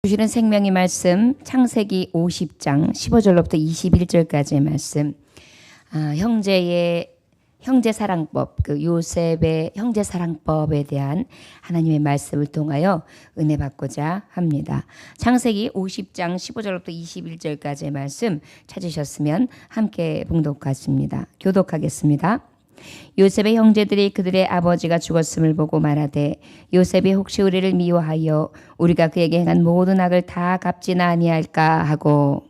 주시는 생명의 말씀 창세기 50장 15절로부터 21절까지의 말씀. 형제사랑법, 요셉의 형제사랑법에 대한 하나님의 말씀을 통하여 은혜 받고자 합니다. 창세기 50장 15절로부터 21절까지의 말씀 찾으셨으면 함께 교독하겠습니다. 요셉의 형제들이 그들의 아버지가 죽었음을 보고 말하되 요셉이 혹시 우리를 미워하여 우리가 그에게 행한 모든 악을 다 갚지나 아니할까 하고,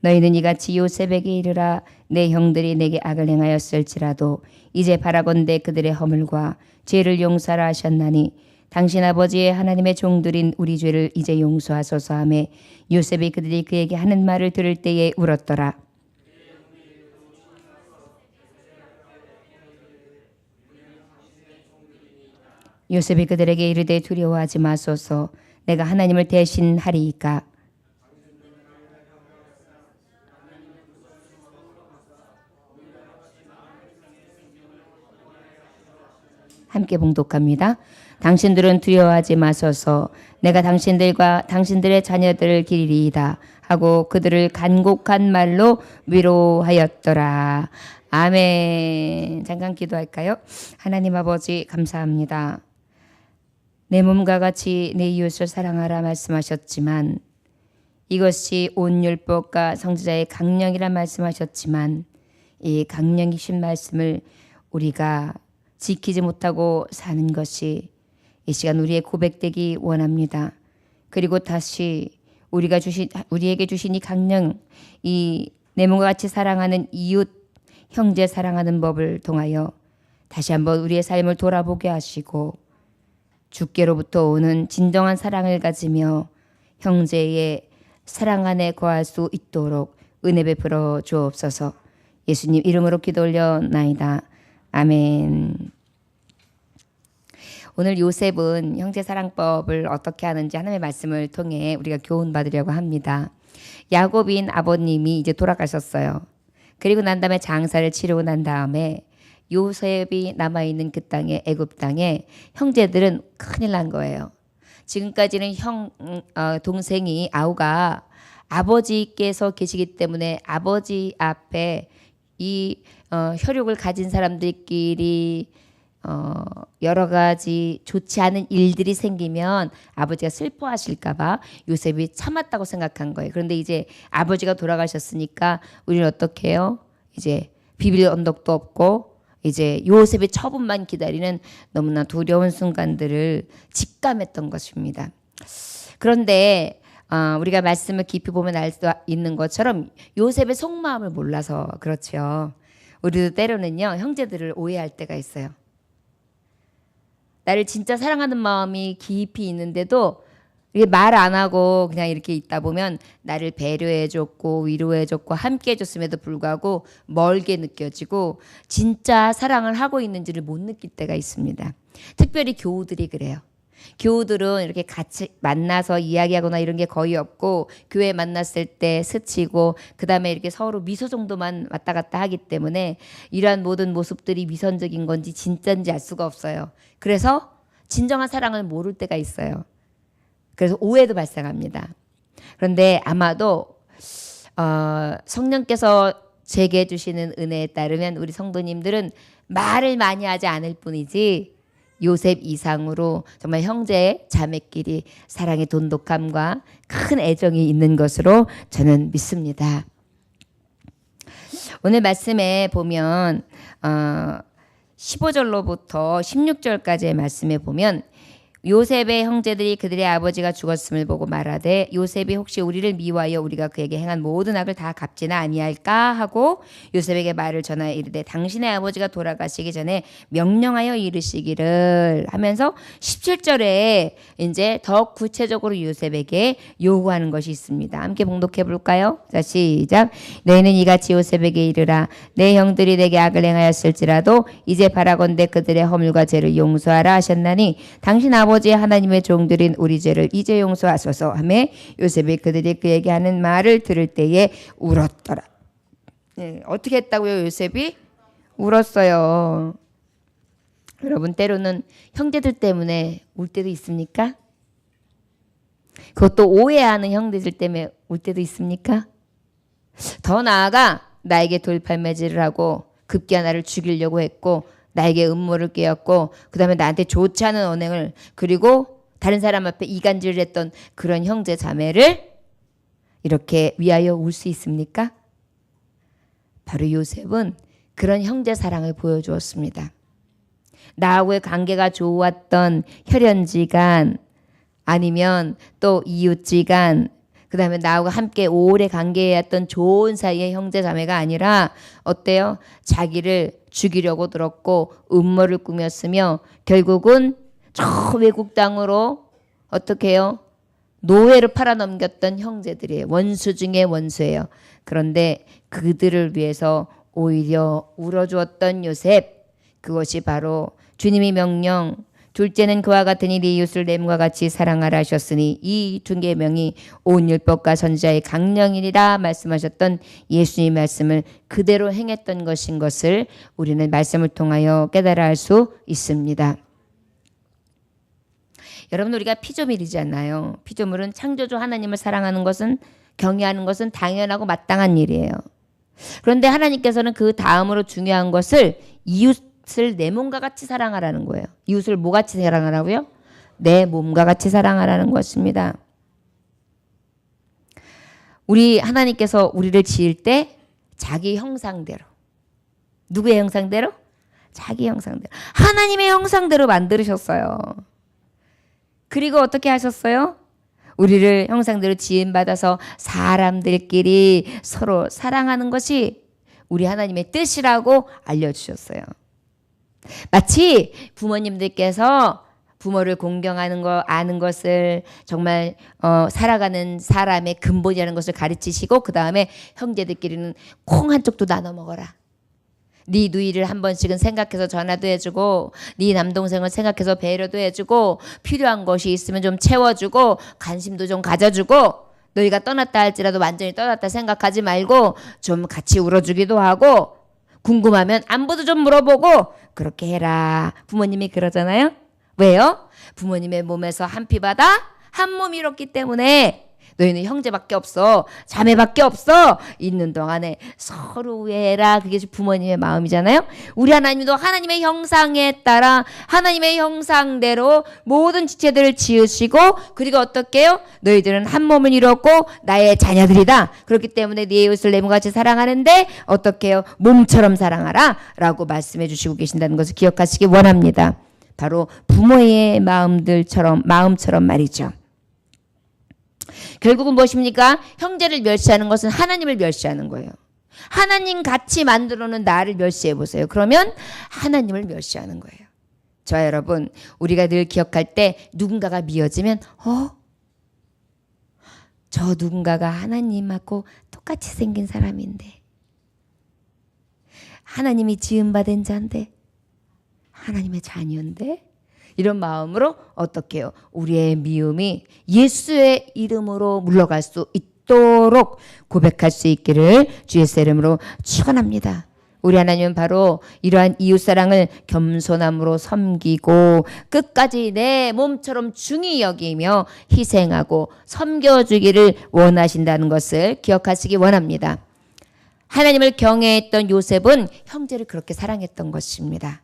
너희는 이같이 요셉에게 이르라. 내 형들이 내게 악을 행하였을지라도 이제 바라건대 그들의 허물과 죄를 용서하라 하셨나니 당신 아버지의 하나님의 종들인 우리 죄를 이제 용서하소서 하며 요셉이 그들이 그에게 하는 말을 들을 때에 울었더라. 요셉이 그들에게 이르되 두려워하지 마소서. 내가 하나님을 대신하리이까. 함께 봉독합니다. 당신들은 두려워하지 마소서. 내가 당신들과 당신들의 자녀들을 기리리이다 하고 그들을 간곡한 말로 위로하였더라. 아멘. 잠깐 기도할까요? 하나님 아버지 감사합니다. 내 몸과 같이 내 이웃을 사랑하라 말씀하셨지만 이것이 온 율법과 선지자의 강령이라 말씀하셨지만 이 강령이신 말씀을 우리가 지키지 못하고 사는 것이 이 시간 우리의 고백되기 원합니다. 그리고 다시 우리에게 주신 이 강령, 이 내 몸과 같이 사랑하는 이웃, 형제 사랑하는 법을 통하여 다시 한번 우리의 삶을 돌아보게 하시고 주께로부터 오는 진정한 사랑을 가지며 형제의 사랑 안에 거할 수 있도록 은혜 베풀어 주옵소서. 예수님 이름으로 기도 올려나이다. 아멘. 오늘 요셉은 형제사랑법을 어떻게 하는지 하나님의 말씀을 통해 우리가 교훈받으려고 합니다. 야곱인 아버님이 이제 돌아가셨어요. 그리고 난 다음에 장사를 치르고 난 다음에 요셉이 남아있는 그 땅에, 애굽 땅에 형제들은 큰일 난 거예요. 지금까지는 동생이 아우가 아버지께서 계시기 때문에 아버지 앞에 이 혈육을 가진 사람들끼리 여러 가지 좋지 않은 일들이 생기면 아버지가 슬퍼하실까봐 요셉이 참았다고 생각한 거예요. 그런데 이제 아버지가 돌아가셨으니까 우리는 어떻게 해요? 이제 비빌 언덕도 없고 이제 요셉의 처분만 기다리는 너무나 두려운 순간들을 직감했던 것입니다. 그런데 우리가 말씀을 깊이 보면 알 수 있는 것처럼 요셉의 속마음을 몰라서 그렇죠. 우리도 때로는요 형제들을 오해할 때가 있어요. 나를 진짜 사랑하는 마음이 깊이 있는데도 말 안 하고 그냥 이렇게 있다 보면 나를 배려해줬고 위로해줬고 함께해줬음에도 불구하고 멀게 느껴지고 진짜 사랑을 하고 있는지를 못 느낄 때가 있습니다. 특별히 교우들이 그래요. 교우들은 이렇게 같이 만나서 이야기하거나 이런 게 거의 없고 교회 만났을 때 스치고 그 다음에 이렇게 서로 미소 정도만 왔다 갔다 하기 때문에 이러한 모든 모습들이 위선적인 건지 진짜인지 알 수가 없어요. 그래서 진정한 사랑을 모를 때가 있어요. 그래서 오해도 발생합니다. 그런데 아마도 성령께서 제게 주시는 은혜에 따르면 우리 성도님들은 말을 많이 하지 않을 뿐이지 요셉 이상으로 정말 형제 자매끼리 사랑의 돈독함과 큰 애정이 있는 것으로 저는 믿습니다. 오늘 말씀에 보면 15절로부터 16절까지의 말씀에 보면 요셉의 형제들이 그들의 아버지가 죽었음을 보고 말하되 요셉이 혹시 우리를 미워하여 우리가 그에게 행한 모든 악을 다 갚지나 아니할까 하고 요셉에게 말을 전하여 이르되 당신의 아버지가 돌아가시기 전에 명령하여 이르시기를 하면서 17절에 이제 더 구체적으로 요셉에게 요구하는 것이 있습니다. 함께 봉독해 볼까요? 자, 시작. 너희는 이같이 요셉에게 이르라. 내 형들이 내게 악을 행하였을지라도 이제 바라건대 그들의 허물과 죄를 용서하라 하셨나니 당신 아버지의 하나님의 종들인 우리 죄를 이제 용서하소서 하며 요셉이 그들이 그에게 하는 말을 들을 때에 울었더라. 네, 어떻게 했다고요? 요셉이 울었어요. 여러분 때로는 형제들 때문에 울 때도 있습니까? 그것도 오해하는 형제들 때문에 울 때도 있습니까? 더 나아가 나에게 돌팔매질을 하고 급기야 나를 죽이려고 했고 나에게 음모를 꾀었고 그 다음에 나한테 좋지 않은 언행을 그리고 다른 사람 앞에 이간질을 했던 그런 형제 자매를 이렇게 위하여 울 수 있습니까? 바로 요셉은 그런 형제 사랑을 보여주었습니다. 나하고의 관계가 좋았던 혈연지간 아니면 또 이웃지간 그 다음에 나하고 함께 오래 관계했던 좋은 사이의 형제 자매가 아니라 어때요? 자기를 죽이려고 들었고 음모를 꾸몄으며 결국은 저 외국 땅으로 어떻게 해요? 노예로 팔아넘겼던 형제들이에요. 원수 중에 원수예요. 그런데 그들을 위해서 오히려 울어주었던 요셉, 그것이 바로 주님이 명령 둘째는 그와 같으니 네 이웃을 내 몸과 같이 사랑하라 하셨으니 이 두 계명이 온 율법과 선지자의 강령이니라 말씀하셨던 예수님의 말씀을 그대로 행했던 것인 것을 우리는 말씀을 통하여 깨달아 알 수 있습니다. 여러분 우리가 피조물이잖아요. 피조물은 창조주 하나님을 사랑하는 것은 경외하는 것은 당연하고 마땅한 일이에요. 그런데 하나님께서는 그 다음으로 중요한 것을 이웃을 내 몸과 같이 사랑하라는 거예요. 이웃을 뭐 같이 사랑하라고요? 내 몸과 같이 사랑하라는 것입니다. 우리 하나님께서 우리를 지을 때 자기 형상대로, 누구의 형상대로? 자기 형상대로, 하나님의 형상대로 만들으셨어요. 그리고 어떻게 하셨어요? 우리를 형상대로 지음받아서 사람들끼리 서로 사랑하는 것이 우리 하나님의 뜻이라고 알려주셨어요. 마치 부모님들께서 부모를 공경하는 거 아는 것을 정말 살아가는 사람의 근본이라는 것을 가르치시고 그 다음에 형제들끼리는 콩 한 쪽도 나눠 먹어라. 네 누이를 한 번씩은 생각해서 전화도 해주고 네 남동생을 생각해서 배려도 해주고 필요한 것이 있으면 좀 채워주고 관심도 좀 가져주고 너희가 떠났다 할지라도 완전히 떠났다 생각하지 말고 좀 같이 울어주기도 하고 궁금하면 안부도 좀 물어보고 그렇게 해라. 부모님이 그러잖아요. 왜요? 부모님의 몸에서 한 피 받아 한 몸이 이렇기 때문에 너희는 형제밖에 없어. 자매밖에 없어. 있는 동안에 서로 우애해라. 그게 부모님의 마음이잖아요. 우리 하나님도 하나님의 형상에 따라 하나님의 형상대로 모든 지체들을 지으시고 그리고 어떻게 해요? 너희들은 한 몸을 이뤘고 나의 자녀들이다. 그렇기 때문에 네 이웃을 내 몸같이 사랑하는데 어떻게 해요? 몸처럼 사랑하라. 라고 말씀해 주시고 계신다는 것을 기억하시기 원합니다. 바로 부모의 마음처럼 말이죠. 결국은 무엇입니까? 형제를 멸시하는 것은 하나님을 멸시하는 거예요. 하나님 같이 만들어 놓은 나를 멸시해 보세요. 그러면 하나님을 멸시하는 거예요. 저와 여러분, 우리가 늘 기억할 때 누군가가 미워지면 저 누군가가 하나님하고 똑같이 생긴 사람인데 하나님이 지음받은 자인데 하나님의 자녀인데 이런 마음으로 어떻게 해요? 우리의 미움이 예수의 이름으로 물러갈 수 있도록 고백할 수 있기를 주의 이름으로 축원합니다. 우리 하나님은 바로 이러한 이웃사랑을 겸손함으로 섬기고 끝까지 내 몸처럼 중히 여기며 희생하고 섬겨주기를 원하신다는 것을 기억하시기 원합니다. 하나님을 경외했던 요셉은 형제를 그렇게 사랑했던 것입니다.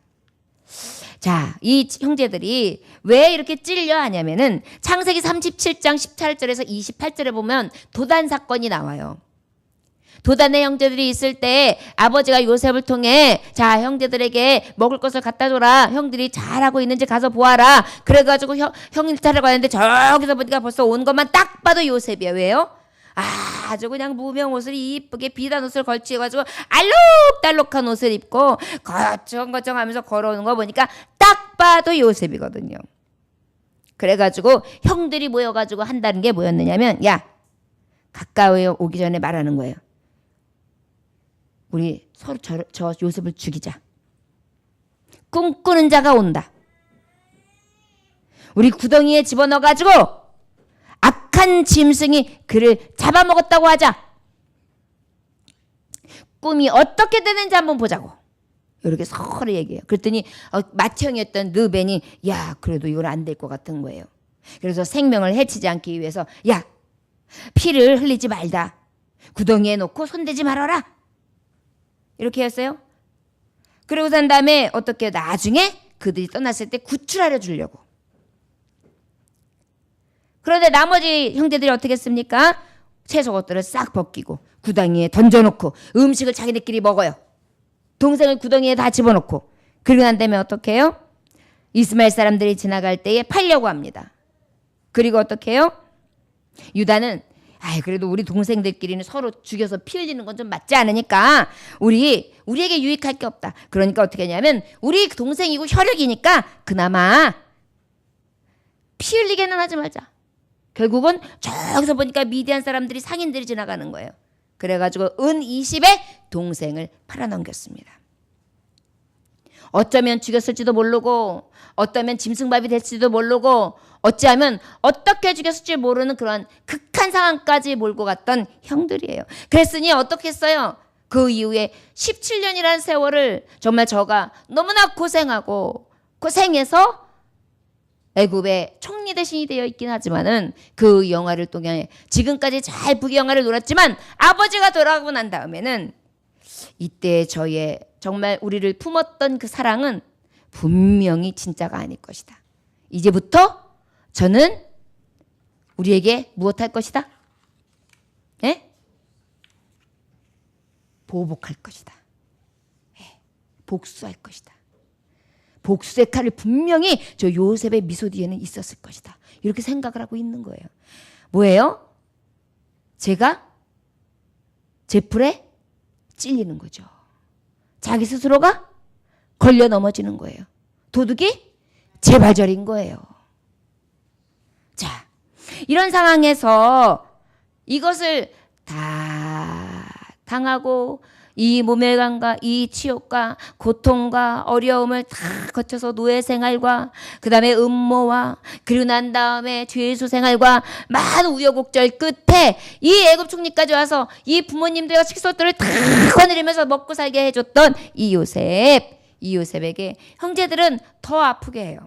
자, 이 형제들이 왜 이렇게 찔려 하냐면은 창세기 37장 18절에서 28절에 보면 도단 사건이 나와요. 도단의 형제들이 있을 때 아버지가 요셉을 통해 자 형제들에게 먹을 것을 갖다 줘라. 형들이 잘하고 있는지 가서 보아라. 그래가지고 형일 차를 가는데 저기서 보니까 벌써 온 것만 딱 봐도 요셉이에요. 왜요? 아주 그냥 무명 옷을 이쁘게 비단 옷을 걸치해가지고 알록달록한 옷을 입고 거청거청하면서 걸어오는 거 보니까 딱 봐도 요셉이거든요. 그래가지고 형들이 모여가지고 한다는 게 뭐였느냐면 야 가까이 오기 전에 말하는 거예요. 우리 서로 저 요셉을 죽이자. 꿈꾸는 자가 온다. 우리 구덩이에 집어넣어가지고 악한 짐승이 그를 잡아먹었다고 하자. 꿈이 어떻게 되는지 한번 보자고. 이렇게 서로 얘기해요. 그랬더니 맏형이었던 르벤이 야 그래도 이건 안 될 것 같은 거예요. 그래서 생명을 해치지 않기 위해서 야 피를 흘리지 말다. 구덩이에 놓고 손대지 말아라. 이렇게 했어요. 그러고 산 다음에 어떻게 나중에 그들이 떠났을 때 구출하려 주려고. 그런데 나머지 형제들이 어떻게 했습니까? 채속옷들을 싹 벗기고 구덩이에 던져놓고 음식을 자기들끼리 먹어요. 동생을 구덩이에 다 집어넣고. 그리고 난 다음에 어떻게 해요? 이스마엘 사람들이 지나갈 때에 팔려고 합니다. 그리고 어떻게 해요? 유다는 그래도 우리 동생들끼리는 서로 죽여서 피 흘리는 건 좀 맞지 않으니까 우리에게 유익할 게 없다. 그러니까 어떻게 하냐면 우리 동생이고 혈육이니까 그나마 피 흘리게는 하지 말자. 결국은 저기서 보니까 미디안 사람들이 상인들이 지나가는 거예요. 그래가지고 은 20에 동생을 팔아넘겼습니다. 어쩌면 죽였을지도 모르고 어쩌면 짐승밥이 될지도 모르고 어찌하면 어떻게 죽였을지 모르는 그런 극한 상황까지 몰고 갔던 형들이에요. 그랬으니 어떻게 했어요? 그 이후에 17년이라는 세월을 정말 저가 너무나 고생해서 애굽의 총리 대신이 되어 있긴 하지만은 그 영화를 통해 지금까지 잘 부귀영화를 누렸지만 아버지가 돌아가고 난 다음에는 이때 저의 정말 우리를 품었던 그 사랑은 분명히 진짜가 아닐 것이다. 이제부터 저는 우리에게 무엇할 것이다? 예? 보복할 것이다. 예. 복수할 것이다. 복수의 칼이 분명히 저 요셉의 미소 뒤에는 있었을 것이다. 이렇게 생각을 하고 있는 거예요. 뭐예요? 제가 제 풀에 찔리는 거죠. 자기 스스로가 걸려 넘어지는 거예요. 도둑이 제 발저린 거예요. 자, 이런 상황에서 이것을 다 당하고 이 모멸감과 이 치욕과 고통과 어려움을 다 거쳐서 노예 생활과 그 다음에 음모와 그리고 난 다음에 죄수 생활과 많은 우여곡절 끝에 이 애굽 총리까지 와서 이 부모님들과 식솔들을 다 거느리면서 먹고 살게 해줬던 이 요셉에게 형제들은 더 아프게 해요.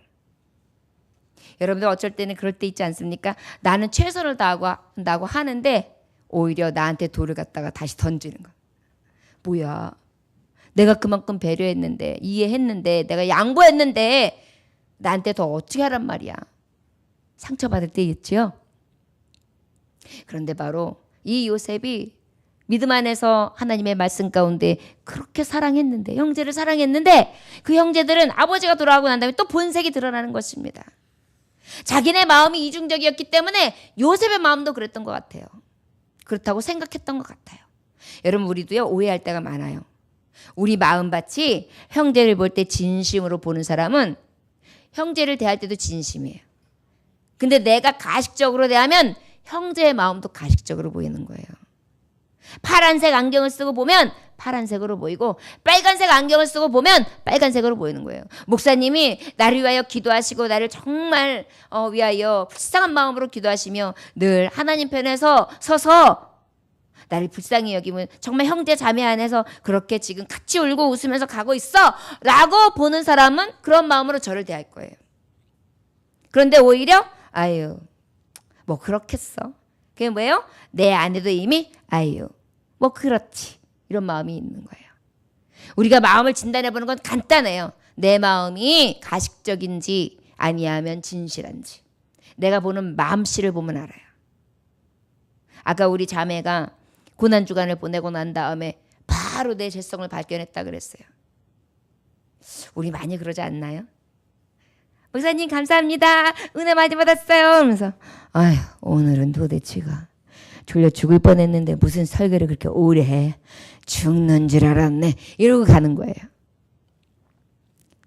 여러분들 어쩔 때는 그럴 때 있지 않습니까? 나는 최선을 다하고 하는데 오히려 나한테 돌을 갖다가 다시 던지는 거. 뭐야? 내가 그만큼 배려했는데 이해했는데 내가 양보했는데 나한테 더 어찌 하란 말이야. 상처받을 때 있지요. 그런데 바로 이 요셉이 믿음 안에서 하나님의 말씀 가운데 그렇게 사랑했는데 형제를 사랑했는데 그 형제들은 아버지가 돌아가고 난 다음에 또 본색이 드러나는 것입니다. 자기네 마음이 이중적이었기 때문에 요셉의 마음도 그랬던 것 같아요. 그렇다고 생각했던 것 같아요. 여러분 우리도요 오해할 때가 많아요. 우리 마음밭이 형제를 볼 때 진심으로 보는 사람은 형제를 대할 때도 진심이에요. 근데 내가 가식적으로 대하면 형제의 마음도 가식적으로 보이는 거예요. 파란색 안경을 쓰고 보면 파란색으로 보이고 빨간색 안경을 쓰고 보면 빨간색으로 보이는 거예요. 목사님이 나를 위하여 기도하시고 나를 정말 위하여 불쌍한 마음으로 기도하시며 늘 하나님 편에서 서서 나를 불쌍히 여기면 정말 형제 자매 안에서 그렇게 지금 같이 울고 웃으면서 가고 있어 라고 보는 사람은 그런 마음으로 저를 대할 거예요. 그런데 오히려 아유 뭐 그렇겠어. 그게 뭐예요? 내 안에도 이미 아유 뭐 그렇지 이런 마음이 있는 거예요. 우리가 마음을 진단해보는 건 간단해요. 내 마음이 가식적인지 아니하면 진실한지 내가 보는 마음씨를 보면 알아요. 아까 우리 자매가 고난주간을 보내고 난 다음에 바로 내 죄성을 발견했다 그랬어요. 우리 많이 그러지 않나요? 목사님 감사합니다. 은혜 많이 받았어요. 그러면서 아휴 오늘은 도대체가 졸려 죽을 뻔했는데 무슨 설교를 그렇게 오래 해. 죽는 줄 알았네. 이러고 가는 거예요.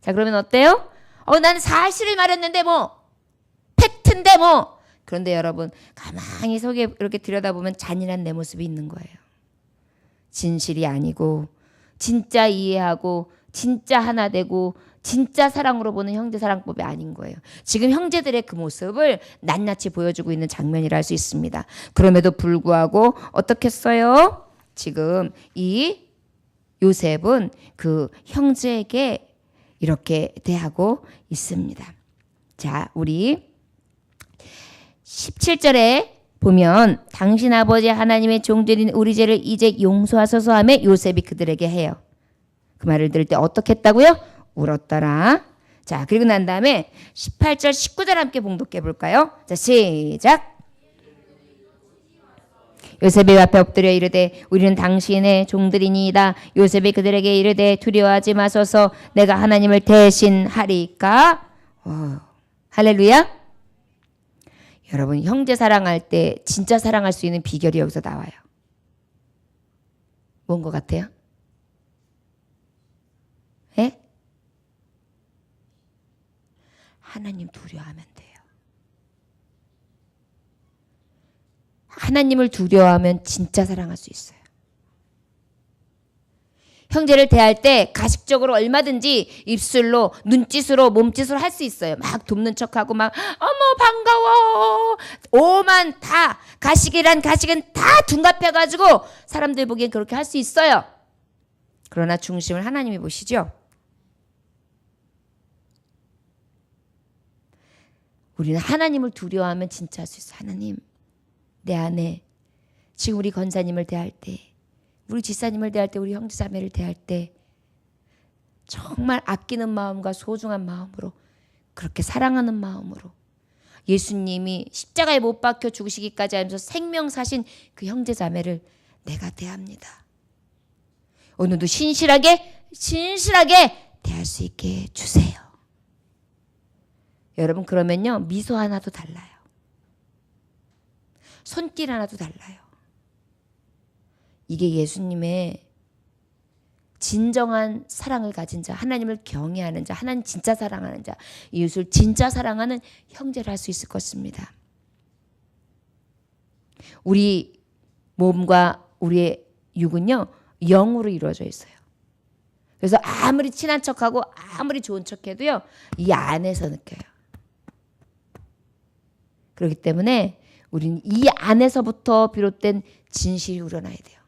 자 그러면 어때요? 나는 사실을 말했는데 뭐 팩트인데 뭐 그런데 여러분 가만히 속에 이렇게 들여다보면 잔인한 내 모습이 있는 거예요. 진실이 아니고 진짜 이해하고 진짜 하나 되고 진짜 사랑으로 보는 형제사랑법이 아닌 거예요. 지금 형제들의 그 모습을 낱낱이 보여주고 있는 장면이라 할 수 있습니다. 그럼에도 불구하고 어떻게 했어요? 지금 이 요셉은 그 형제에게 이렇게 대하고 있습니다. 자, 우리 17절에 보면 당신 아버지 하나님의 종들인 우리 죄를 이제 용서하소서 하며 요셉이 그들에게 해요. 그 말을 들을 때 어떻게 했다고요? 울었더라. 자, 그리고 난 다음에 18절 19절 함께 봉독해 볼까요? 자, 시작. 요셉의 앞에 엎드려 이르되 우리는 당신의 종들이니이다. 요셉이 그들에게 이르되 두려워하지 마소서 내가 하나님을 대신하리까. 할렐루야. 여러분, 형제 사랑할 때 진짜 사랑할 수 있는 비결이 여기서 나와요. 뭔 것 같아요? 예? 하나님 두려워하면 돼요. 하나님을 두려워하면 진짜 사랑할 수 있어요. 형제를 대할 때 가식적으로 얼마든지 입술로, 눈짓으로, 몸짓으로 할 수 있어요. 막 돕는 척하고 막 어머 반가워. 오만 다 가식이란 가식은 다 둔갑해가지고 사람들 보기엔 그렇게 할 수 있어요. 그러나 중심을 하나님이 보시죠. 우리는 하나님을 두려워하면 진짜 할 수 있어요. 하나님, 내 안에 지금 우리 권사님을 대할 때, 우리 지사님을 대할 때, 우리 형제자매를 대할 때 정말 아끼는 마음과 소중한 마음으로, 그렇게 사랑하는 마음으로 예수님이 십자가에 못 박혀 죽으시기까지 하면서 생명 사신 그 형제자매를 내가 대합니다. 오늘도 신실하게 대할 수 있게 해주세요. 여러분, 그러면요 미소 하나도 달라요. 손길 하나도 달라요. 이게 예수님의 진정한 사랑을 가진 자, 하나님을 경외하는 자, 하나님 진짜 사랑하는 자, 이웃을 진짜 사랑하는 형제를 할 수 있을 것입니다. 우리 몸과 우리의 육은요 영으로 이루어져 있어요. 그래서 아무리 친한 척하고 아무리 좋은 척해도요 이 안에서 느껴요. 그렇기 때문에 우리는 이 안에서부터 비롯된 진실이 우러나야 돼요.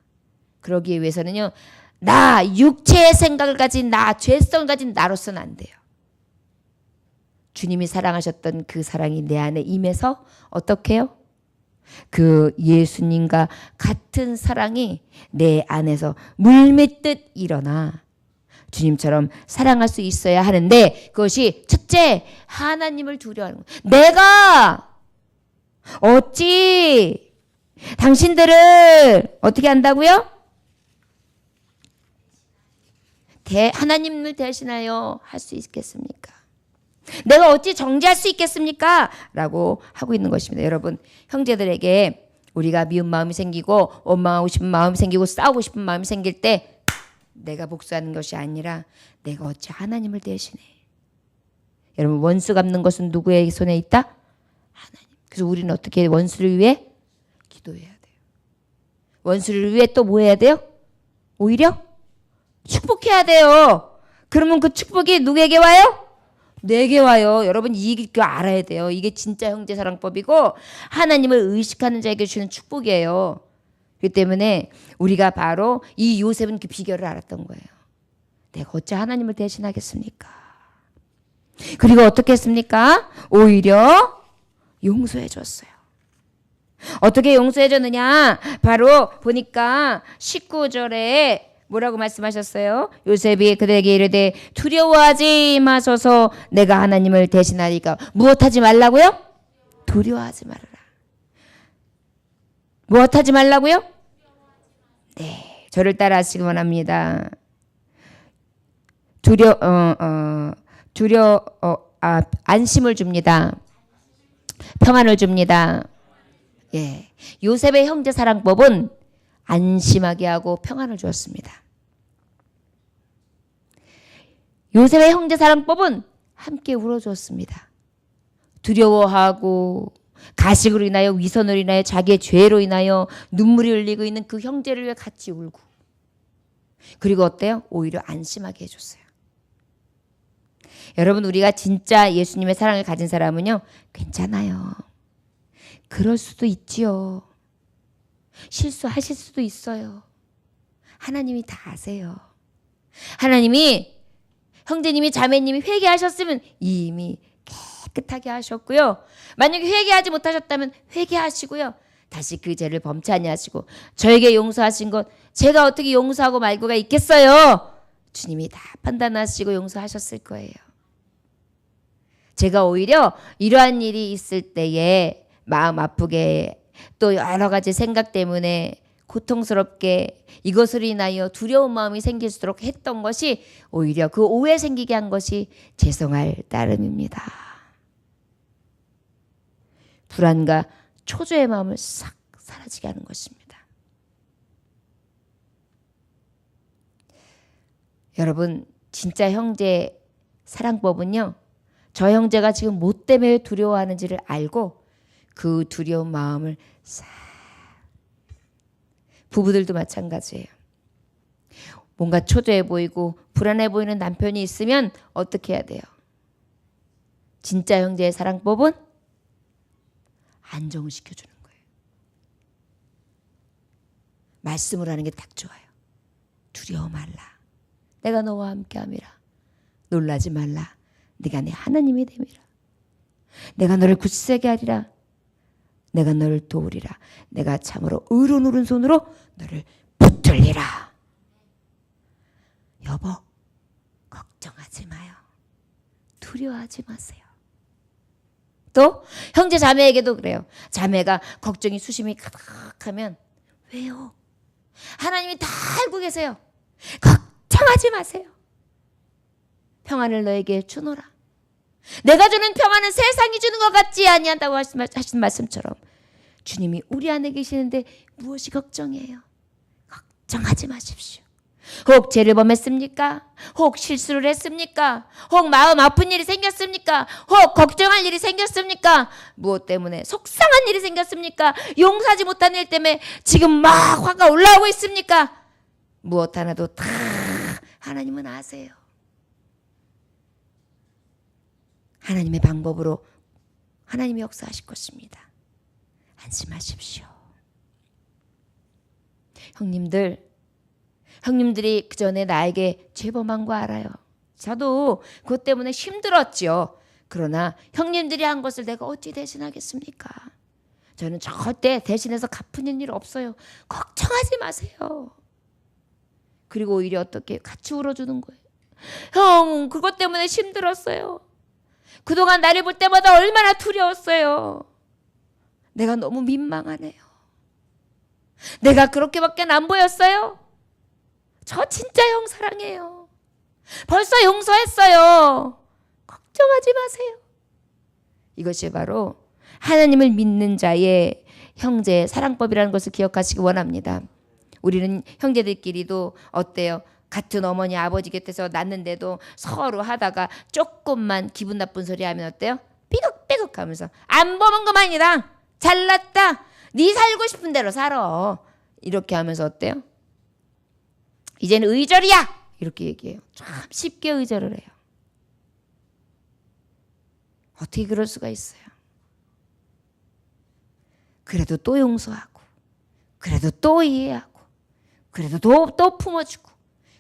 그러기 위해서는요 나 육체의 생각을 가진 나, 죄성을 가진 나로서는 안 돼요. 주님이 사랑하셨던 그 사랑이 내 안에 임해서 어떻게 해요? 그 예수님과 같은 사랑이 내 안에서 물밀듯 일어나 주님처럼 사랑할 수 있어야 하는데, 그것이 첫째 하나님을 두려워하는 거예요. 내가 어찌 당신들을 어떻게 한다고요? 하나님을 대신하여 할 수 있겠습니까? 내가 어찌 정죄할 수 있겠습니까? 라고 하고 있는 것입니다. 여러분, 형제들에게 우리가 미운 마음이 생기고 원망하고 싶은 마음이 생기고 싸우고 싶은 마음이 생길 때 내가 복수하는 것이 아니라 내가 어찌 하나님을 대신해. 여러분, 원수 갚는 것은 누구의 손에 있다? 하나님. 그래서 우리는 어떻게 원수를 위해 기도해야 돼요. 원수를 위해 또 뭐 해야 돼요? 오히려 축복해야 돼요. 그러면 그 축복이 누구에게 와요? 내게 와요. 여러분, 이거 알아야 돼요. 이게 진짜 형제사랑법이고 하나님을 의식하는 자에게 주는 축복이에요. 그렇기 때문에 우리가 바로 이 요셉은 그 비결을 알았던 거예요. 내가 어찌 하나님을 대신하겠습니까? 그리고 어떻게 했습니까? 오히려 용서해 줬어요. 어떻게 용서해 줬느냐? 바로 보니까 19절에 뭐라고 말씀하셨어요? 요셉이 그들에게 이르되 두려워하지 마소서 내가 하나님을 대신하리까. 무엇하지 말라고요? 두려워하지 말아라. 무엇하지 말라고요? 네, 저를 따라 하시기 원합니다. 안심을 줍니다. 평안을 줍니다. 예, 요셉의 형제 사랑법은 안심하게 하고 평안을 주었습니다. 요셉의 형제 사랑법은 함께 울어주었습니다. 두려워하고 가식으로 인하여, 위선으로 인하여, 자기의 죄로 인하여 눈물이 흘리고 있는 그 형제를 위해 같이 울고, 그리고 어때요? 오히려 안심하게 해줬어요. 여러분, 우리가 진짜 예수님의 사랑을 가진 사람은요, 괜찮아요. 그럴 수도 있지요. 실수하실 수도 있어요. 하나님이 다 아세요. 하나님이 형제님이 자매님이 회개하셨으면 이미 깨끗하게 하셨고요. 만약에 회개하지 못하셨다면 회개하시고요. 다시 그 죄를 범치 아니하시고 저에게 용서하신 것 제가 어떻게 용서하고 말고가 있겠어요. 주님이 다 판단하시고 용서하셨을 거예요. 제가 오히려 이러한 일이 있을 때에 마음 아프게 또 여러 가지 생각 때문에 고통스럽게 이것으로 인하여 두려운 마음이 생길수록 했던 것이 오히려 그 오해 생기게 한 것이 죄송할 따름입니다. 불안과 초조의 마음을 싹 사라지게 하는 것입니다. 여러분 진짜 형제 사랑법은요. 저 형제가 지금 뭐 때문에 두려워하는지를 알고 그 두려운 마음을 싹 부부들도 마찬가지예요. 뭔가 초조해 보이고 불안해 보이는 남편이 있으면 어떻게 해야 돼요? 진짜 형제의 사랑법은 안정을 시켜주는 거예요. 말씀을 하는 게 딱 좋아요. 두려워 말라. 내가 너와 함께함이라. 놀라지 말라. 네가 내 하나님이 됨이라. 내가 너를 굳세게 하리라. 내가 너를 도우리라. 내가 참으로 의로 누른 손으로 너를 붙들리라. 여보, 걱정하지 마요. 두려워하지 마세요. 또 형제 자매에게도 그래요. 자매가 걱정이 수심이 가득하면 왜요? 하나님이 다 알고 계세요. 걱정하지 마세요. 평안을 너에게 주노라. 내가 주는 평안은 세상이 주는 것 같지 아니한다고 하신 말씀처럼 주님이 우리 안에 계시는데 무엇이 걱정이에요? 걱정하지 마십시오. 혹 죄를 범했습니까? 혹 실수를 했습니까? 혹 마음 아픈 일이 생겼습니까? 혹 걱정할 일이 생겼습니까? 무엇 때문에 속상한 일이 생겼습니까? 용서하지 못한 일 때문에 지금 막 화가 올라오고 있습니까? 무엇 하나도 다 하나님은 아세요. 하나님의 방법으로 하나님이 역사하실 것입니다. 안심하십시오. 형님들이 그 전에 나에게 죄범한 거 알아요. 저도 그것 때문에 힘들었죠. 그러나 형님들이 한 것을 내가 어찌 대신하겠습니까? 저는 절대 대신해서 갚는 일 없어요. 걱정하지 마세요. 그리고 오히려 어떻게 같이 울어주는 거예요. 형, 그것 때문에 힘들었어요. 그동안 나를 볼 때마다 얼마나 두려웠어요. 내가 너무 민망하네요. 내가 그렇게밖에 안 보였어요? 저 진짜 형 사랑해요. 벌써 용서했어요. 걱정하지 마세요. 이것이 바로 하나님을 믿는 자의 형제의 사랑법이라는 것을 기억하시기 원합니다. 우리는 형제들끼리도 어때요? 같은 어머니 아버지 곁에서 낳는데도 서로 하다가 조금만 기분 나쁜 소리 하면 어때요? 삐걱삐걱 하면서 안 보는 것만이다. 잘났다. 네 살고 싶은 대로 살아. 이렇게 하면서 어때요? 이제는 의절이야. 이렇게 얘기해요. 참 쉽게 의절을 해요. 어떻게 그럴 수가 있어요? 그래도 또 용서하고 그래도 또 이해하고 그래도 또 품어주고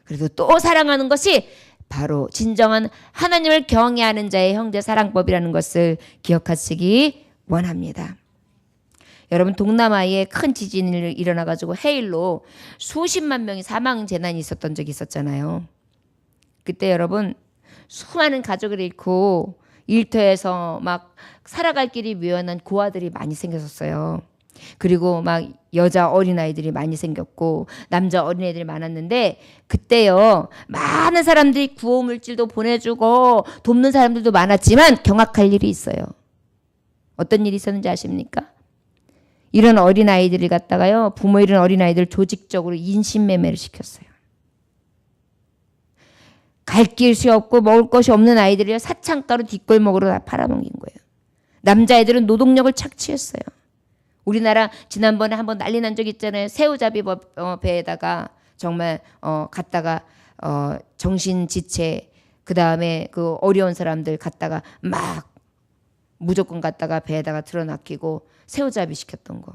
그래도 또 사랑하는 것이 바로 진정한 하나님을 경외하는 자의 형제 사랑법이라는 것을 기억하시기 원합니다. 여러분 동남아에 큰 지진이 일어나가지고 해일로 수십만 명이 사망 재난이 있었던 적이 있었잖아요. 그때 여러분 수많은 가족을 잃고 일터에서 막 살아갈 길이 묘연한 고아들이 많이 생겼었어요. 그리고 막 여자 어린아이들이 많이 생겼고 남자 어린애들이 많았는데 그때요 많은 사람들이 구호물질도 보내주고 돕는 사람들도 많았지만 경악할 일이 있어요. 어떤 일이 있었는지 아십니까? 이런 어린아이들을 갖다가요 부모 잃은 어린아이들 조직적으로 인신매매를 시켰어요. 갈 곳이 없고 먹을 것이 없는 아이들을 사창가로 뒷골목으로 다 팔아넘긴 거예요. 남자애들은 노동력을 착취했어요. 우리나라 지난번에 한번 난리 난 적 있잖아요. 새우잡이 배에다가 정말 갔다가 정신지체 그다음에 그 어려운 사람들 갔다가 막 무조건 갔다가 배에다가 틀어낚이고 새우잡이 시켰던 거.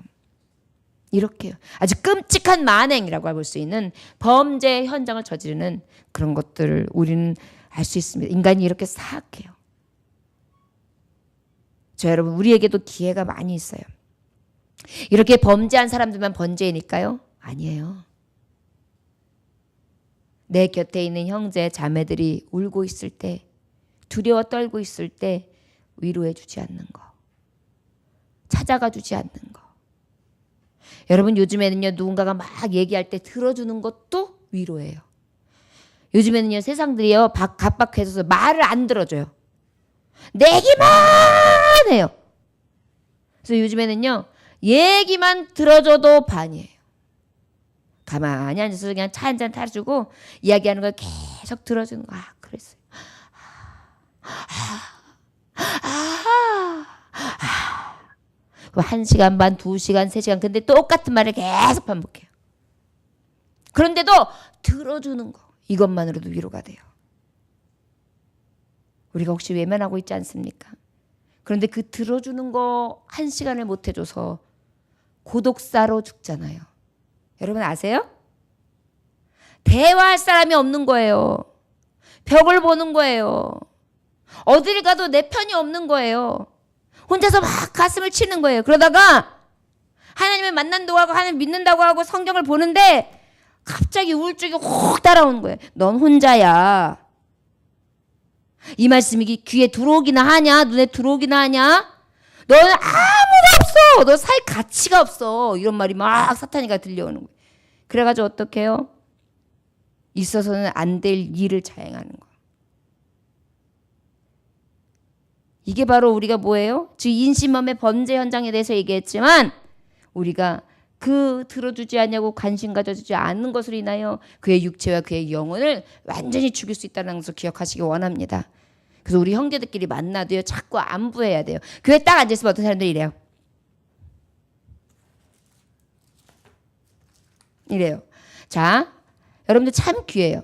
이렇게요. 아주 끔찍한 만행이라고 볼 수 있는 범죄 현장을 저지르는 그런 것들을 우리는 알 수 있습니다. 인간이 이렇게 사악해요. 여러분, 우리에게도 기회가 많이 있어요. 이렇게 범죄한 사람들만 범죄니까요? 아니에요. 내 곁에 있는 형제, 자매들이 울고 있을 때, 두려워 떨고 있을 때 위로해 주지 않는 거, 찾아가 주지 않는 거. 여러분, 요즘에는요, 누군가가 막 얘기할 때 들어주는 것도 위로예요. 요즘에는요, 세상들이요, 각박해서 말을 안 들어줘요. 내기만 해요. 그래서 요즘에는요, 얘기만 들어줘도 반이에요. 가만히 앉아서 그냥 차 한잔 타주고 이야기하는 걸 계속 들어주는 거. 아, 그랬어요. 그럼 1시간 반, 2시간, 3시간. 근데 똑같은 말을 계속 반복해요. 그런데도 들어주는 거. 이것만으로도 위로가 돼요. 우리가 혹시 외면하고 있지 않습니까? 그런데 그 들어주는 거 1시간을 못 해줘서 고독사로 죽잖아요. 여러분 아세요? 대화할 사람이 없는 거예요. 벽을 보는 거예요. 어딜 가도 내 편이 없는 거예요. 혼자서 막 가슴을 치는 거예요. 그러다가 하나님을 만난다고 하고 하나님 믿는다고 하고 성경을 보는데 갑자기 우울증이 확 따라오는 거예요. 넌 혼자야. 이 말씀이 귀에 들어오기나 하냐? 눈에 들어오기나 하냐? 너는 아무도 없어. 너 살 가치가 없어. 이런 말이 막 사탄이가 들려오는 거예요. 그래가지고 어떻게 해요? 있어서는 안 될 일을 자행하는 거예요. 이게 바로 우리가 뭐예요? 즉 인신범의 범죄 현장에 대해서 얘기했지만 우리가 그 들어주지 않냐고 관심 가져주지 않는 것으로 인하여 그의 육체와 그의 영혼을 완전히 죽일 수 있다는 것을 기억하시기 원합니다. 그래서 우리 형제들끼리 만나도요, 자꾸 안부해야 돼요. 교회 딱 앉아있으면 어떤 사람들이 이래요. 이래요. 자, 여러분들 참 귀해요.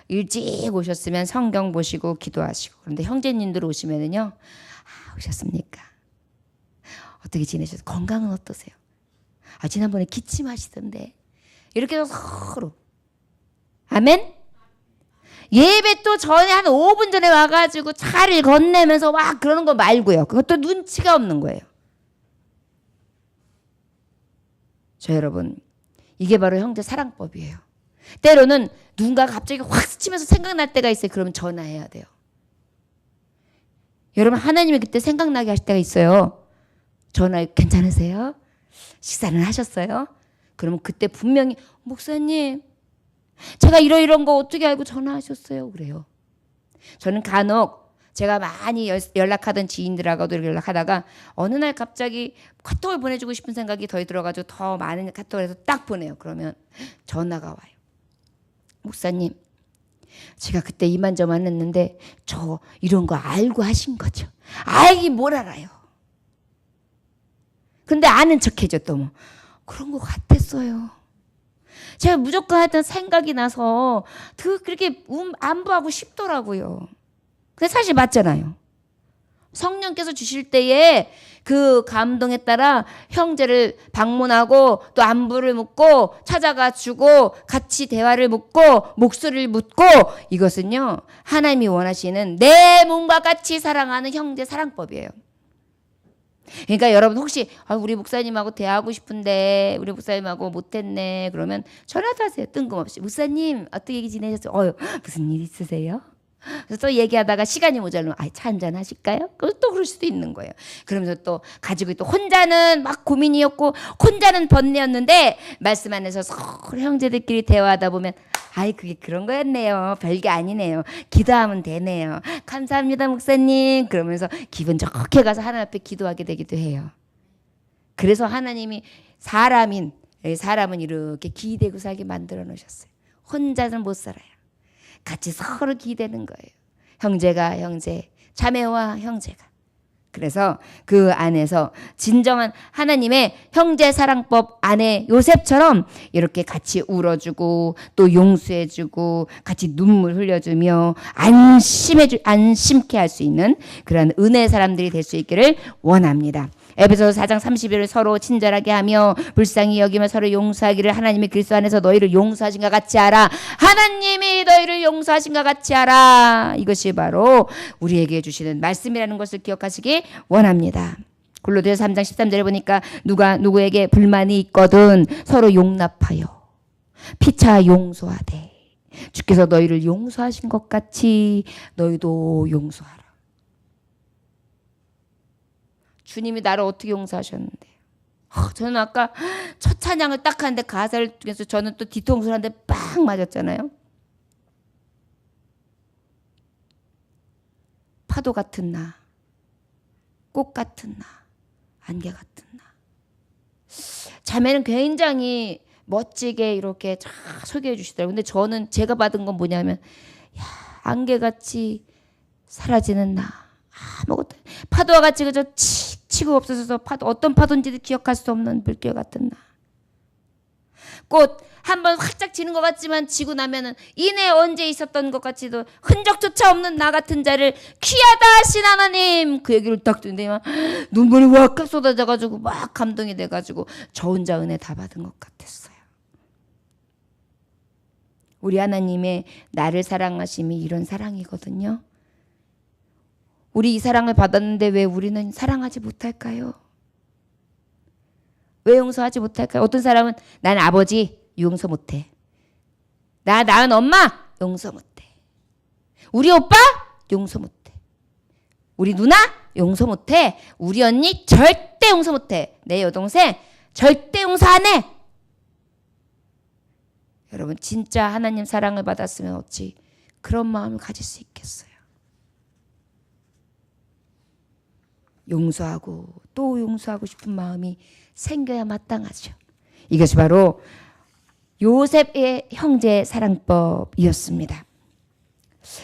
일찍 오셨으면 성경 보시고 기도하시고. 그런데 형제님들 오시면은요, 아, 오셨습니까? 어떻게 지내셨어요? 건강은 어떠세요? 아, 지난번에 기침하시던데. 이렇게 해서 서로. 아멘? 예배 또 전에 한 5분 전에 와가지고 차를 건네면서 막 그러는 거 말고요. 그것도 눈치가 없는 거예요. 저 여러분, 이게 바로 형제 사랑법이에요. 때로는 누군가가 갑자기 확 스치면서 생각날 때가 있어요. 그러면 전화해야 돼요. 여러분, 하나님이 그때 생각나게 하실 때가 있어요. 전화, 괜찮으세요? 식사는 하셨어요? 그러면 그때 분명히 목사님, 제가 이런 거 어떻게 알고 전화하셨어요? 그래요. 저는 간혹 제가 많이 연락하던 지인들하고도 연락하다가 어느 날 갑자기 카톡을 보내주고 싶은 생각이 더 들어가지고 더 많은 카톡을 해서 딱 보내요. 그러면 전화가 와요. 목사님, 제가 그때 이만저만 했는데 저 이런 거 알고 하신 거죠? 알긴 뭘 알아요. 근데 아는 척해줘 또 뭐. 그런 거 같았어요. 제가 무조건 하던 생각이 나서 그렇게 안부하고 싶더라고요. 근데 사실 맞잖아요. 성령께서 주실 때에 그 감동에 따라 형제를 방문하고 또 안부를 묻고 찾아가 주고 같이 대화를 묻고 목소리를 묻고 이것은요, 하나님이 원하시는 내 몸과 같이 사랑하는 형제 사랑법이에요. 그러니까 여러분 혹시 우리 목사님하고 대화하고 싶은데 우리 목사님하고 못했네 그러면 전화도 하세요. 뜬금없이. 목사님 어떻게 지내셨어요? 무슨 일 있으세요? 그래서 또 얘기하다가 시간이 모자라면 차 한잔 하실까요? 또 그럴 수도 있는 거예요. 그러면서 또 가지고 또 혼자는 막 고민이었고 혼자는 번뇌였는데 말씀 안에서 서로 형제들끼리 대화하다 보면 그게 그런 거였네요. 별게 아니네요. 기도하면 되네요. 감사합니다 목사님. 그러면서 기분 좋게 가서 하나님 앞에 기도하게 되기도 해요. 그래서 하나님이 사람은 이렇게 기대고 살게 만들어 놓으셨어요. 혼자는 못 살아요. 같이 서로 기대는 거예요. 형제가 형제, 자매와 형제가. 그래서 그 안에서 진정한 하나님의 형제 사랑법 안에 요셉처럼 이렇게 같이 울어주고 또 용서해주고 같이 눈물 흘려주며 안심케 할 수 있는 그런 은혜의 사람들이 될 수 있기를 원합니다. 에베소서 4장 31절 서로 친절하게 하며 불쌍히 여기며 서로 용서하기를 하나님이 그리스도 안에서 너희를 용서하신 것 같이 하라. 하나님이 너희를 용서하신 것 같이 하라. 이것이 바로 우리에게 주시는 말씀이라는 것을 기억하시기 원합니다. 골로새서 3장 13절에 보니까 누가 누구에게 불만이 있거든 서로 용납하여 피차 용서하되 주께서 너희를 용서하신 것 같이 너희도 용서하라. 주님이 나를 어떻게 용서하셨는데? 저는 아까 첫 찬양을 딱 하는데 가사를 통해서 저는 또 뒤통수를 한 대 빵 맞았잖아요. 파도 같은 나, 꽃 같은 나, 안개 같은 나. 자매는 굉장히 멋지게 이렇게 잘 소개해 주시더라고요. 근데 저는 제가 받은 건 뭐냐면 안개같이 사라지는 나. 아무것도 파도와 같이 그저 치고 없어져서 파도 어떤 파도인지도 기억할 수 없는 물결 같은 나. 꽃 한번 활짝 지는 것 같지만 지고 나면은 이내 언제 있었던 것 같지도 흔적조차 없는 나 같은 자를 귀하다 하신 하나님, 그 얘기를 딱 듣는데 막 눈물이 확 쏟아져가지고 막 감동이 돼가지고 저 혼자 은혜 다 받은 것 같았어요. 우리 하나님의 나를 사랑하심이 이런 사랑이거든요. 우리 이 사랑을 받았는데 왜 우리는 사랑하지 못할까요? 왜 용서하지 못할까요? 어떤 사람은 난 아버지 용서 못해. 나 낳은 엄마 용서 못해. 우리 오빠 용서 못해. 우리 누나 용서 못해. 우리 언니 절대 용서 못해. 내 여동생 절대 용서 안 해. 여러분 진짜 하나님 사랑을 받았으면 어찌 그런 마음을 가질 수 있겠어요. 용서하고 또 용서하고 싶은 마음이 생겨야 마땅하죠. 이것이 바로 요셉의 형제 사랑법이었습니다.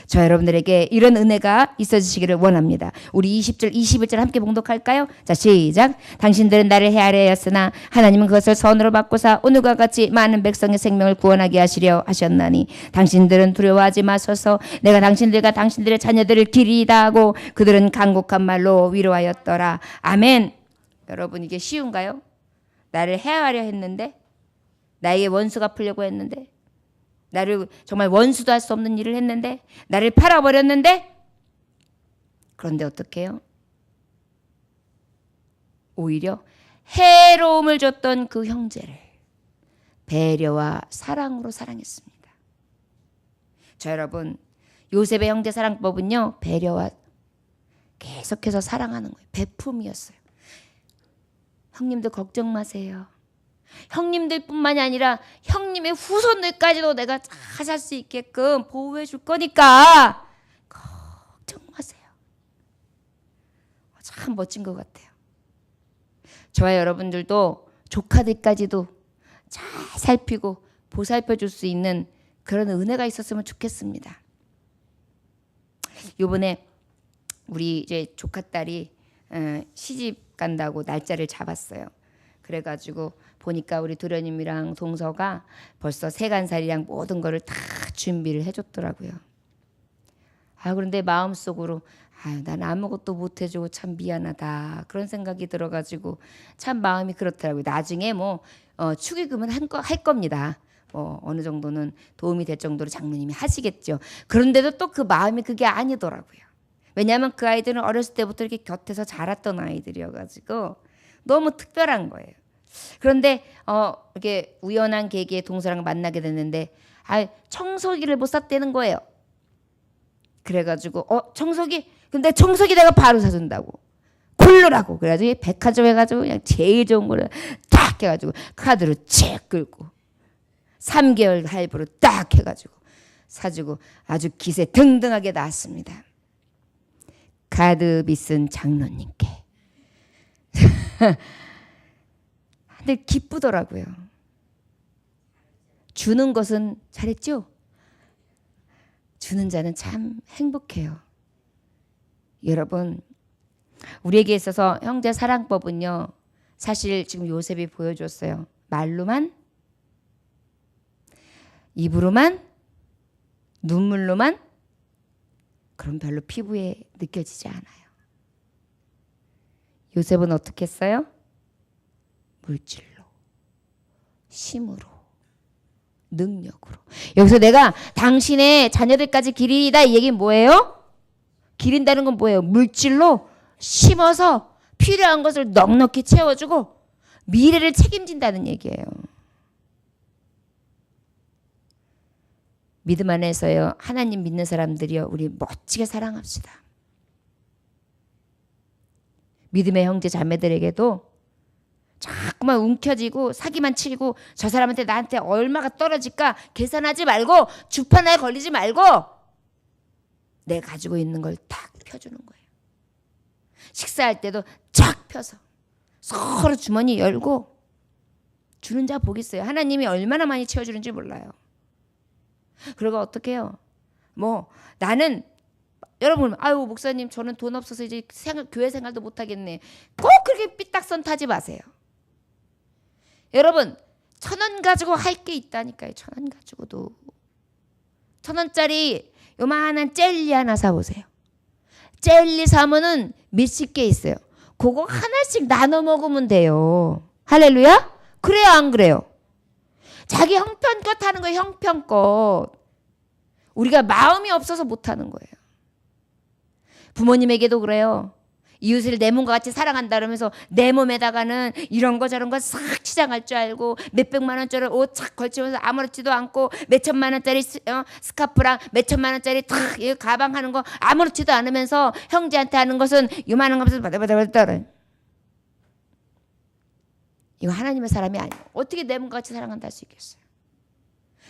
저 여러분들에게 이런 은혜가 있어지시기를 원합니다. 우리 20절 21절 함께 봉독할까요? 자 시작. 당신들은 나를 헤아려 하였으나 하나님은 그것을 선으로 바꾸사 오늘과 같이 많은 백성의 생명을 구원하게 하시려 하셨나니 당신들은 두려워하지 마소서. 내가 당신들과 당신들의 자녀들을 기리이다 하고 그들은 간곡한 말로 위로하였더라. 아멘. 여러분 이게 쉬운가요? 나를 헤아려 했는데 나에게 원수가 풀려고 했는데 나를 정말 원수도 할 수 없는 일을 했는데 나를 팔아버렸는데 그런데 어떻게 해요? 오히려 해로움을 줬던 그 형제를 배려와 사랑으로 사랑했습니다. 자 여러분 요셉의 형제 사랑법은요 배려와 계속해서 사랑하는 거예요. 베품이었어요. 형님들 걱정 마세요. 형님들뿐만이 아니라 형님의 후손들까지도 내가 잘 살 수 있게끔 보호해 줄 거니까 걱정 마세요. 참 멋진 것 같아요. 저와 여러분들도 조카들까지도 잘 살피고 보살펴 줄 수 있는 그런 은혜가 있었으면 좋겠습니다. 이번에 우리 이제 조카딸이 시집 간다고 날짜를 잡았어요. 그래가지고 보니까 우리 도련님이랑 동서가 벌써 세간살이랑 모든 거를 다 준비를 해줬더라고요. 그런데 마음속으로 난 아무것도 못 해주고 참 미안하다 그런 생각이 들어가지고 참 마음이 그렇더라고요. 나중에 뭐 축의금은 할 겁니다. 어느 정도는 도움이 될 정도로 장로님이 하시겠죠. 그런데도 또 그 마음이 그게 아니더라고요. 왜냐하면 그 아이들은 어렸을 때부터 이렇게 곁에서 자랐던 아이들이어가지고 너무 특별한 거예요. 그런데 이렇게 우연한 계기에 동서랑 만나게 됐는데 청소기를 못 샀다는 거예요. 그래가지고 청소기 근데 청소기 내가 바로 사준다고 고르라고 그래가지고 백화점 해가지고 그냥 제일 좋은 거를 딱 해가지고 카드로 칙 긁고 3개월 할부로 딱 해가지고 사주고 아주 기세 등등하게 나왔습니다. 카드 빚은 장로님께. 근데 기쁘더라고요. 주는 것은 잘했죠? 주는 자는 참 행복해요. 여러분, 우리에게 있어서 형제 사랑법은요. 사실 지금 요셉이 보여줬어요. 말로만, 입으로만, 눈물로만 그럼 별로 피부에 느껴지지 않아요. 요셉은 어떻게 했어요? 물질로, 힘으로, 능력으로. 여기서 내가 당신의 자녀들까지 기리다 이 얘기는 뭐예요? 기린다는 건 뭐예요? 물질로 심어서 필요한 것을 넉넉히 채워주고 미래를 책임진다는 얘기예요. 믿음 안에서요, 하나님 믿는 사람들이요, 우리 멋지게 사랑합시다. 믿음의 형제 자매들에게도 자꾸만 움켜쥐고 사기만 치고 저 사람한테 나한테 얼마가 떨어질까 계산하지 말고 주판에 걸리지 말고 내가 가지고 있는 걸 탁 펴주는 거예요. 식사할 때도 쫙 펴서 서로 주머니 열고 주는 자 복 있어요. 하나님이 얼마나 많이 채워주는지 몰라요. 그리고 어떻게 해요? 뭐 나는 여러분, 아유 목사님 저는 돈 없어서 이제 교회 생활도 못하겠네. 꼭 그렇게 삐딱선 타지 마세요. 여러분 1,000원 가지고 할 게 있다니까요. 1,000원 가지고도 1,000원짜리 요만한 젤리 하나 사보세요. 젤리 사면은 몇십 개 있어요. 그거 하나씩 나눠 먹으면 돼요. 할렐루야? 그래요 안 그래요? 자기 형편껏 하는 거예요. 형편껏. 우리가 마음이 없어서 못하는 거예요. 부모님에게도 그래요. 이웃을 내 몸과 같이 사랑한다 그러면서 내 몸에다가는 이런 거 저런 거 싹 치장할 줄 알고 몇백만 원짜리 옷 착 걸치면서 아무렇지도 않고 몇천만 원짜리 스카프랑 몇천만 원짜리 탁 가방 하는 거 아무렇지도 않으면서 형제한테 하는 것은 요만한 거면서 바다바다바다. 이거 하나님의 사람이 아니에요. 어떻게 내 몸과 같이 사랑한다 할 수 있겠어요?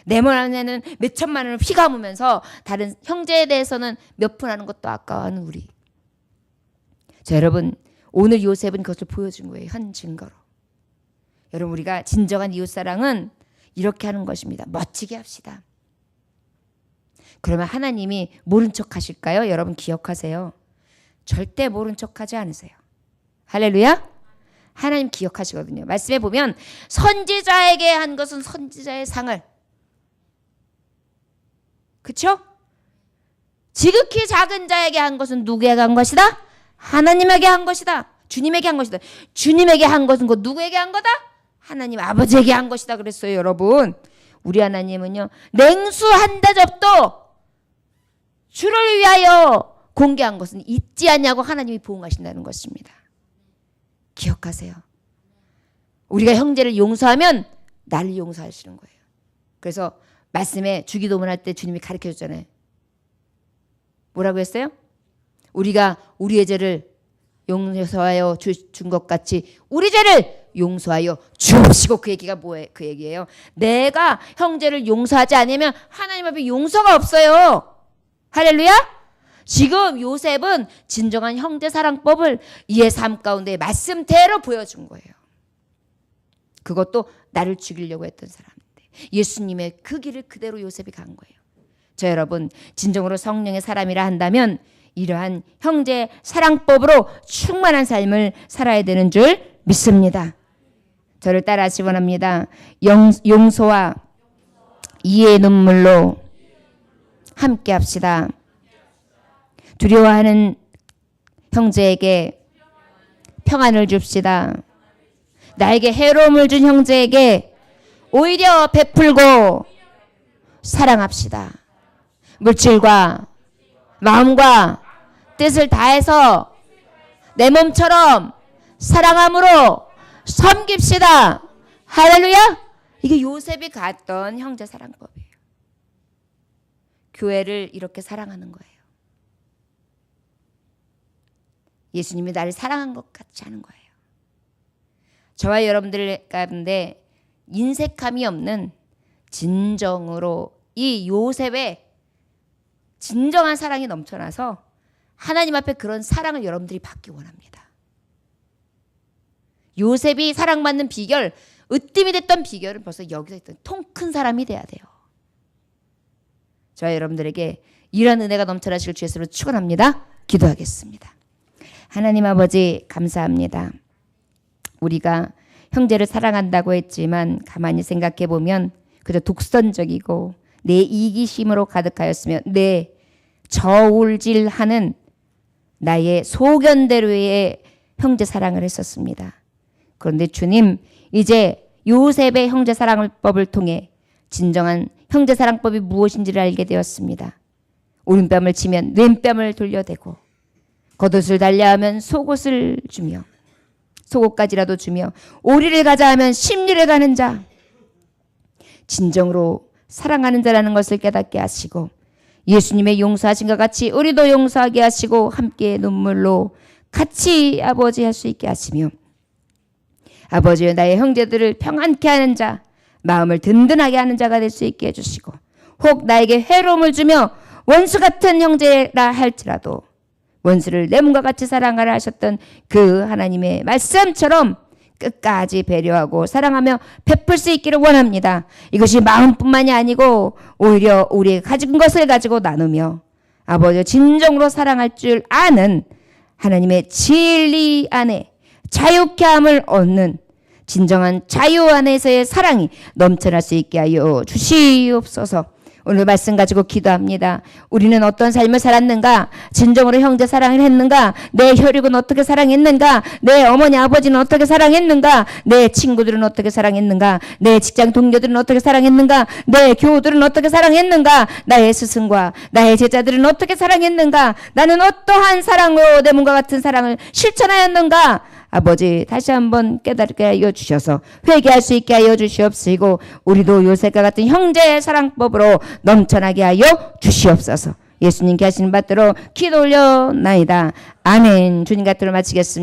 내 몸 안에는 몇천만 원을 휘감으면서 다른 형제에 대해서는 몇 푼 하는 것도 아까워하는 우리. 자, 여러분 오늘 요셉은 그것을 보여준 거예요. 현 증거로. 여러분 우리가 진정한 이웃사랑은 이렇게 하는 것입니다. 멋지게 합시다. 그러면 하나님이 모른 척 하실까요? 여러분 기억하세요. 절대 모른 척 하지 않으세요. 할렐루야. 하나님 기억하시거든요. 말씀에 보면 선지자에게 한 것은 선지자의 상을, 그렇죠? 지극히 작은 자에게 한 것은 누구에게 한 것이다? 하나님에게 한 것이다. 주님에게 한 것이다. 주님에게 한 것은 그 누구에게 한 거다? 하나님 아버지에게 한 것이다 그랬어요. 여러분 우리 하나님은요 냉수 한 대접도 주를 위하여 공개한 것은 잊지 않냐고 하나님이 보응하신다는 것입니다. 기억하세요. 우리가 형제를 용서하면 나를 용서하시는 거예요. 그래서 말씀에 주기도문 할 때 주님이 가르쳐 줬잖아요. 뭐라고 했어요? 우리가 우리의 죄를 용서하여 준 것 같이 우리 죄를 용서하여 주옵시고. 그 얘기가 뭐예요? 그 얘기예요. 내가 형제를 용서하지 않으면 하나님 앞에 용서가 없어요. 할렐루야. 지금 요셉은 진정한 형제 사랑법을 이의 삶 가운데 말씀대로 보여준 거예요. 그것도 나를 죽이려고 했던 사람인데 예수님의 그 길을 그대로 요셉이 간 거예요. 저 여러분 진정으로 성령의 사람이라 한다면 이러한 형제 사랑법으로 충만한 삶을 살아야 되는 줄 믿습니다. 저를 따라하시 원합니다. 용서와 이해의 눈물로 함께 합시다. 두려워하는 형제에게 평안을 줍시다. 나에게 해로움을 준 형제에게 오히려 베풀고 사랑합시다. 물질과 마음과 뜻을 다해서 내 몸처럼 사랑함으로 섬깁시다. 할렐루야. 이게 요셉이 갔던 형제 사랑법이에요. 교회를 이렇게 사랑하는 거예요. 예수님이 나를 사랑한 것 같이 하는 거예요. 저와 여러분들 가운데 인색함이 없는 진정으로 이 요셉의 진정한 사랑이 넘쳐나서 하나님 앞에 그런 사랑을 여러분들이 받기 원합니다. 요셉이 사랑받는 비결, 으뜸이 됐던 비결은 벌써 여기서 있던 통 큰 사람이 돼야 돼요. 저와 여러분들에게 이런 은혜가 넘쳐나시길 주 예수로 축원합니다. 기도하겠습니다. 하나님 아버지 감사합니다. 우리가 형제를 사랑한다고 했지만 가만히 생각해 보면 그저 독선적이고 내 이기심으로 가득하였으며 내 저울질하는 나의 소견대로의 형제 사랑을 했었습니다. 그런데 주님 이제 요셉의 형제 사랑법을 통해 진정한 형제 사랑법이 무엇인지를 알게 되었습니다. 오른뺨을 치면 왼뺨을 돌려대고 겉옷을 달라 하면 속옷을 주며 속옷까지라도 주며 오리를 가자 하면 십리를 가는 자, 진정으로 사랑하는 자라는 것을 깨닫게 하시고 예수님의 용서하신 것 같이 우리도 용서하게 하시고 함께 눈물로 같이 아버지 할 수 있게 하시며 아버지여 나의 형제들을 평안케 하는 자, 마음을 든든하게 하는 자가 될 수 있게 해주시고 혹 나에게 회로움을 주며 원수 같은 형제라 할지라도 원수를 내 몸과 같이 사랑하라 하셨던 그 하나님의 말씀처럼 끝까지 배려하고 사랑하며 베풀 수 있기를 원합니다. 이것이 마음뿐만이 아니고 오히려 우리의 가진 것을 가지고 나누며 아버지 진정으로 사랑할 줄 아는 하나님의 진리 안에 자유케 함을 얻는 진정한 자유 안에서의 사랑이 넘쳐날 수 있게 하여 주시옵소서. 오늘 말씀 가지고 기도합니다. 우리는 어떤 삶을 살았는가? 진정으로 형제 사랑을 했는가? 내 혈육은 어떻게 사랑했는가? 내 어머니 아버지는 어떻게 사랑했는가? 내 친구들은 어떻게 사랑했는가? 내 직장 동료들은 어떻게 사랑했는가? 내 교우들은 어떻게 사랑했는가? 나의 스승과 나의 제자들은 어떻게 사랑했는가? 나는 어떠한 사랑으로 내 몸과 같은 사랑을 실천하였는가? 아버지 다시 한번 깨닫게 하여 주셔서 회개할 수 있게 하여 주시옵시고 우리도 요셉과 같은 형제의 사랑법으로 넘쳐나게 하여 주시옵소서. 예수님께 하시는 받들어 기도 올려나이다. 아멘. 주님 곁으로 마치겠습니다.